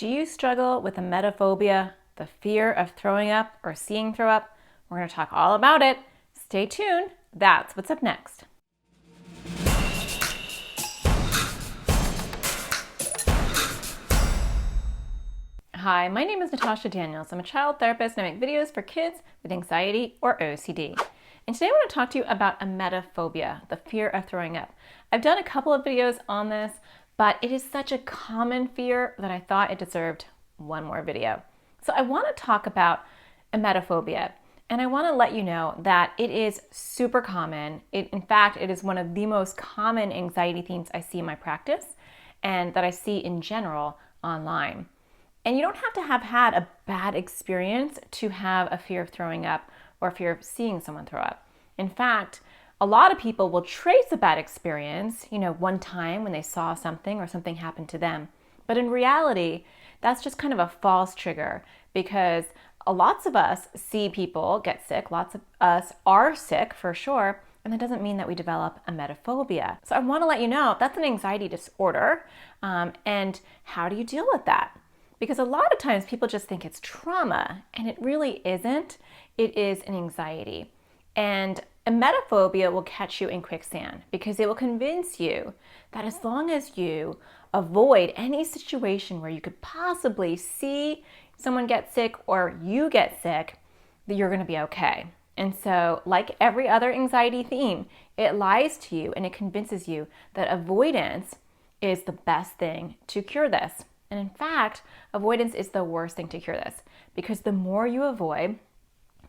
Do you struggle with emetophobia, the fear of throwing up or seeing throw up? We're going to talk all about it. Stay tuned. That's what's up next. Hi, my name is Natasha Daniels. I'm a child therapist and I make videos for kids with anxiety or OCD. And today I want to talk to you about emetophobia, the fear of throwing up. I've done a couple of videos on this, but it is such a common fear that I thought it deserved one more video. So I want to talk about emetophobia, and I want to let you know that it is super common. In fact, it is one of the most common anxiety themes I see in my practice and that I see in general online. And you don't have to have had a bad experience to have a fear of throwing up or a fear of seeing someone throw up. In fact, a lot of people will trace a bad experience, one time when they saw something or something happened to them. But in reality, that's just kind of a false trigger because lots of us see people get sick, lots of us are sick for sure, and that doesn't mean that we develop emetophobia. So I want to let you know that's an anxiety disorder, and how do you deal with that? Because a lot of times people just think it's trauma, and it really isn't. It is an anxiety. And emetophobia will catch you in quicksand because it will convince you that as long as you avoid any situation where you could possibly see someone get sick or you get sick, that you're going to be okay. And so, like every other anxiety theme, it lies to you and it convinces you that avoidance is the best thing to cure this. And in fact, avoidance is the worst thing to cure this because the more you avoid,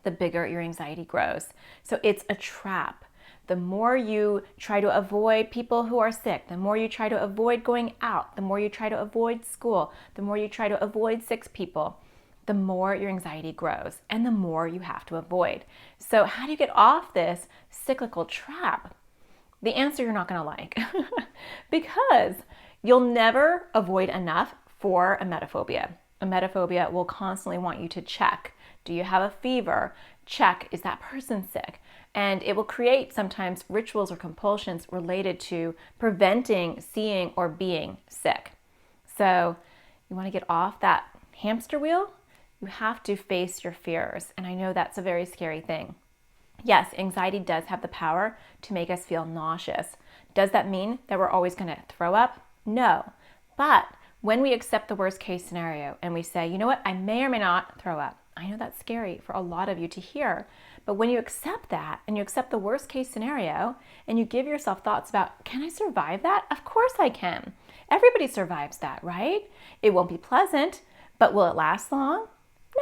the bigger your anxiety grows. So it's a trap. The more you try to avoid people who are sick, the more you try to avoid going out, the more you try to avoid school, the more you try to avoid sick people, the more your anxiety grows and the more you have to avoid. So how do you get off this cyclical trap? The answer you're not going to like because you'll never avoid enough for emetophobia. Emetophobia will constantly want you to check. Do you have a fever? Check, is that person sick? And it will create sometimes rituals or compulsions related to preventing seeing or being sick. So you want to get off that hamster wheel? You have to face your fears. And I know that's a very scary thing. Yes, anxiety does have the power to make us feel nauseous. Does that mean that we're always going to throw up? No. But when we accept the worst case scenario and we say, you know what, I may or may not throw up. I know that's scary for a lot of you to hear, but when you accept that and you accept the worst case scenario and you give yourself thoughts about, can I survive that? Of course I can. Everybody survives that, right? It won't be pleasant, but will it last long?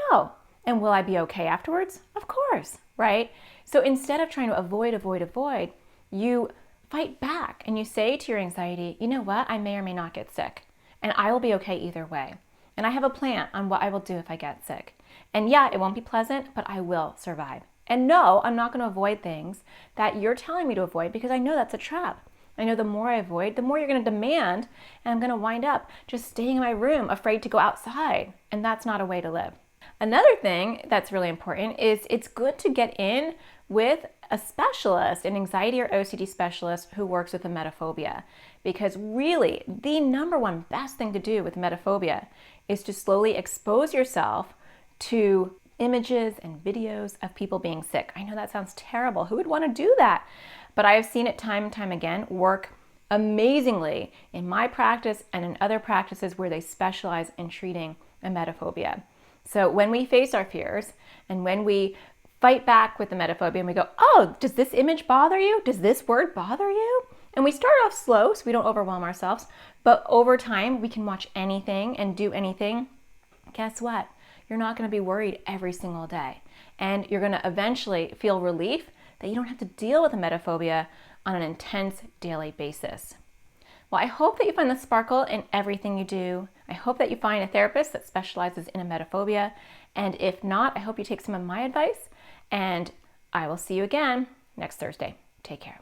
No. And will I be okay afterwards? Of course, right? So instead of trying to avoid, you fight back and you say to your anxiety, you know what, I may or may not get sick and I will be okay either way. And I have a plan on what I will do if I get sick. And yeah, it won't be pleasant, but I will survive. And no, I'm not going to avoid things that you're telling me to avoid because I know that's a trap. I know the more I avoid, the more you're going to demand, and I'm going to wind up just staying in my room, afraid to go outside. And that's not a way to live. Another thing that's really important is it's good to get in with a specialist, an anxiety or OCD specialist who works with emetophobia. Because really, the number one best thing to do with emetophobia is to slowly expose yourself to images and videos of people being sick. I know that sounds terrible. Who would want to do that? But I have seen it time and time again work amazingly in my practice and in other practices where they specialize in treating emetophobia. So when we face our fears and when we fight back with emetophobia and we go, oh, does this image bother you? Does this word bother you? And we start off slow so we don't overwhelm ourselves, but over time we can watch anything and do anything. Guess what? You're not going to be worried every single day. And you're going to eventually feel relief that you don't have to deal with emetophobia on an intense daily basis. Well, I hope that you find the sparkle in everything you do. I hope that you find a therapist that specializes in emetophobia. And if not, I hope you take some of my advice. And I will see you again next Thursday. Take care.